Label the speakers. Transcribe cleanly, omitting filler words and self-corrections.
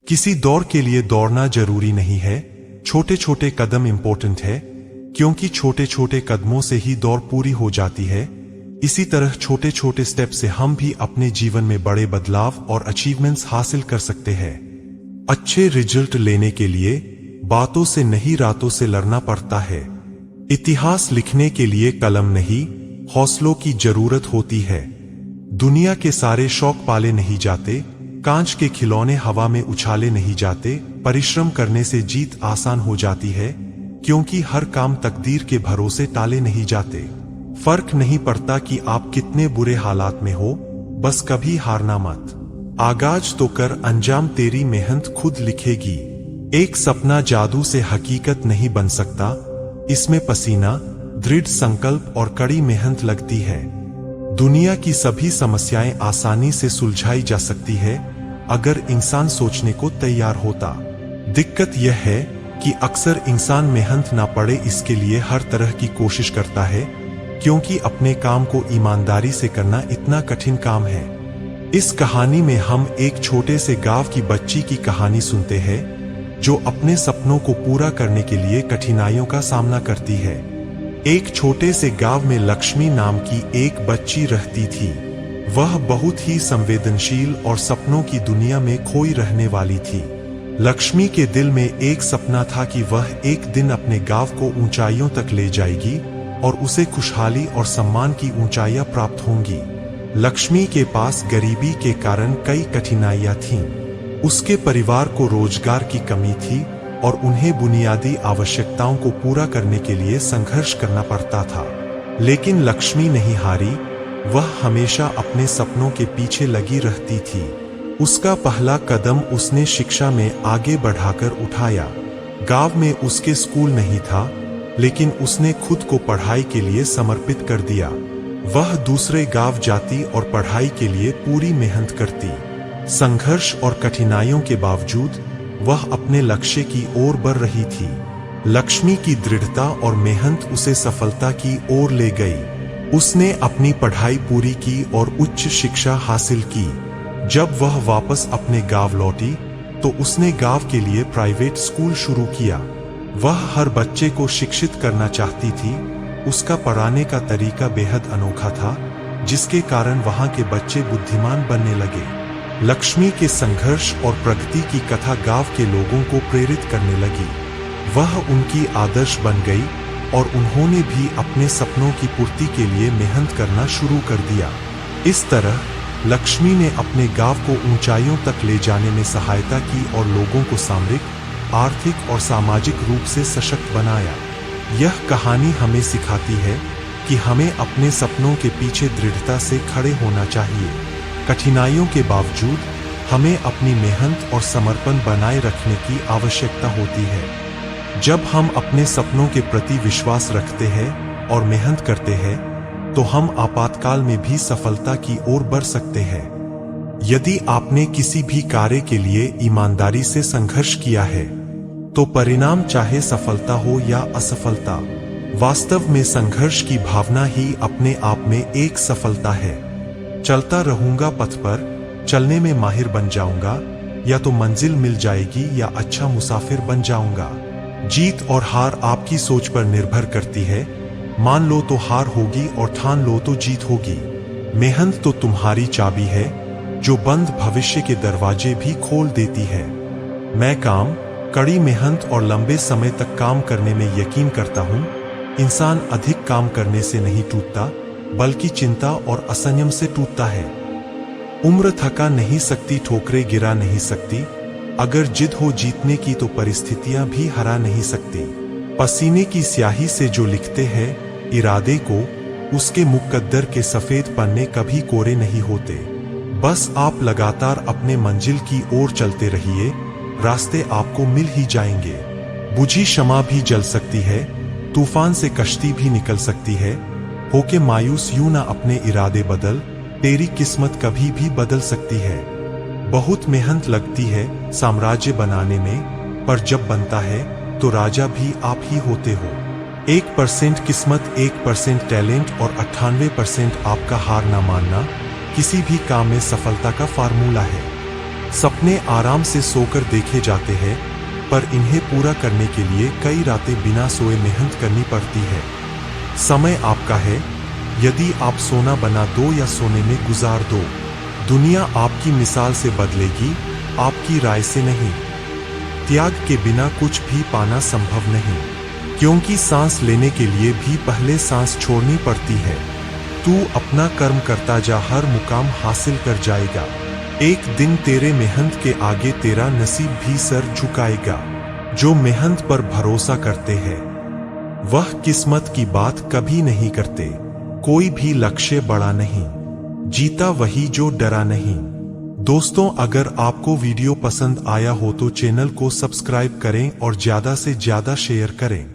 Speaker 1: किसी दौड़ के लिए दौड़ना जरूरी नहीं है, छोटे छोटे कदम इंपॉर्टेंट है, क्योंकि छोटे छोटे कदमों से ही दौड़ पूरी हो जाती है। इसी तरह छोटे छोटे स्टेप से हम भी अपने जीवन में बड़े बदलाव और अचीवमेंट्स हासिल कर सकते हैं। अच्छे रिजल्ट लेने के लिए बातों से नहीं, रातों से लड़ना पड़ता है। इतिहास लिखने के लिए कलम नहीं, हौसलों की जरूरत होती है। दुनिया के सारे शौक पाले नहीं जाते, कांच के खिलौने हवा में उछाले नहीं जाते। परिश्रम करने से जीत आसान हो जाती है, क्योंकि हर काम तकदीर के भरोसे टाले नहीं जाते। फर्क नहीं पड़ता कि आप कितने बुरे हालात में हो, बस कभी हारना मत। आगाज तो कर, अंजाम तेरी मेहनत खुद लिखेगी। एक सपना जादू से हकीकत नहीं बन सकता, इसमें पसीना, दृढ़ संकल्प और कड़ी मेहनत लगती है। दुनिया की सभी समस्याएं आसानी से सुलझाई जा सकती है, अगर इंसान सोचने को तैयार होता। दिक्कत यह है कि अक्सर इंसान मेहनत ना पड़े इसके लिए हर तरह की कोशिश करता है, क्योंकि अपने काम को ईमानदारी से करना इतना कठिन काम है। इस कहानी में हम एक छोटे से गांव की बच्ची की कहानी सुनते हैं, जो अपने सपनों को पूरा करने के लिए कठिनाइयों का सामना करती है। एक छोटे से गांव में लक्ष्मी नाम की एक बच्ची रहती थी। वह बहुत ही संवेदनशील और सपनों की दुनिया में खोई रहने वाली थी। लक्ष्मी के दिल में एक सपना था कि वह एक दिन अपने गांव को ऊंचाइयों तक ले जाएगी और उसे खुशहाली और सम्मान की ऊंचाइयां प्राप्त होंगी। लक्ष्मी के पास गरीबी के कारण कई कठिनाइयां थीं। उसके परिवार को रोजगार की कमी थी और उन्हें बुनियादी आवश्यकताओं को पूरा करने के लिए संघर्ष करना पड़ता था। लेकिन लक्ष्मी नहीं हारी, वह हमेशा अपने सपनों के पीछे लगी रहती थी। उसका पहला कदम उसने शिक्षा में आगे बढ़ाकर उठाया। गांव में उसके स्कूल नहीं था, लेकिन उसने खुद को पढ़ाई के लिए समर्पित कर दिया। वह दूसरे गांव जाती और पढ़ाई के लिए पूरी मेहनत करती। संघर्ष और कठिनाइयों के बावजूद वह अपने लक्ष्य की ओर बढ़ रही थी। लक्ष्मी की दृढ़ता और मेहनत उसे सफलता की ओर ले गई। उसने अपनी पढ़ाई पूरी की और उच्च शिक्षा हासिल की। जब वह वापस अपने गांव लौटी, तो उसने गांव के लिए प्राइवेट स्कूल शुरू किया। वह हर बच्चे को शिक्षित करना चाहती थी। उसका पढ़ाने का तरीका बेहद अनोखा था, जिसके कारण वहां के बच्चे बुद्धिमान बनने लगे। लक्ष्मी के संघर्ष और प्रगति की कथा गांव के लोगों को प्रेरित करने लगी। वह उनकी आदर्श बन गई और उन्होंने भी अपने सपनों की पूर्ति के लिए मेहनत करना शुरू कर दिया। इस तरह लक्ष्मी ने अपने गांव को ऊंचाइयों तक ले जाने में सहायता की और लोगों को सामरिक, आर्थिक और सामाजिक रूप से सशक्त बनाया। यह कहानी हमें सिखाती है कि हमें अपने सपनों के पीछे दृढ़ता से खड़े होना चाहिए। कठिनाइयों के बावजूद हमें अपनी मेहनत और समर्पण बनाए रखने की आवश्यकता होती है। जब हम अपने सपनों के प्रति विश्वास रखते हैं और मेहनत करते हैं, तो हम आपातकाल में भी सफलता की ओर बढ़ सकते हैं। यदि आपने किसी भी कार्य के लिए ईमानदारी से संघर्ष किया है, तो परिणाम चाहे सफलता हो या असफलता, वास्तव में संघर्ष की भावना ही अपने आप में एक सफलता है। चलता रहूंगा पथ पर, चलने में माहिर बन जाऊंगा, या तो मंजिल मिल जाएगी या अच्छा मुसाफिर बन जाऊंगा। जीत और हार आपकी सोच पर निर्भर करती है। मान लो तो हार होगी और ठान लो तो जीत होगी। मेहनत तो तुम्हारी चाबी है, जो बंद भविष्य के दरवाजे भी खोल देती है। मैं काम, कड़ी मेहनत और लंबे समय तक काम करने में यकीन करता हूं। इंसान अधिक काम करने से नहीं टूटता, बल्कि चिंता और असंयम से टूटता है। उम्र थका नहीं सकती, ठोकरें गिरा नहीं सकती। अगर जिद हो जीतने की, तो परिस्थितियां भी हरा नहीं सकती। पसीने की स्याही से जो लिखते हैं इरादे को, उसके मुकद्दर के सफेद पन्ने कभी कोरे नहीं होते। बस आप लगातार अपने मंजिल की ओर चलते रहिए, रास्ते आपको मिल ही जाएंगे। बुझी शमा भी जल सकती है, तूफान से कश्ती भी निकल सकती है। होके मायूस यूं ना, अपने इरादे बदल, तेरी किस्मत कभी भी बदल सकती है। बहुत मेहनत लगती है साम्राज्य बनाने में, पर जब बनता है तो राजा भी आप ही होते हो। 1% किस्मत, 1% टैलेंट और 98% आपका हार ना मानना किसी भी काम में सफलता का फार्मूला है। सपने आराम से सोकर देखे जाते हैं, पर इन्हें पूरा करने के लिए कई रातें बिना सोए मेहनत करनी पड़ती है। समय आपका है, यदि आप सोना बना दो या सोने में गुजार दो। दुनिया आपकी मिसाल से बदलेगी, आपकी राय से नहीं। त्याग के बिना कुछ भी पाना संभव नहीं, क्योंकि सांस लेने के लिए भी पहले सांस छोड़नी पड़ती है। तू अपना कर्म करता जा, हर मुकाम हासिल कर जाएगा। एक दिन तेरे मेहनत के आगे तेरा नसीब भी सर झुकाएगा। जो मेहनत पर भरोसा करते हैं वह किस्मत की बात कभी नहीं करते। कोई भी लक्ष्य बड़ा नहीं, जीता वही जो डरा नहीं। दोस्तों, अगर आपको वीडियो पसंद आया हो तो चैनल को सब्सक्राइब करें और ज्यादा से ज्यादा शेयर करें।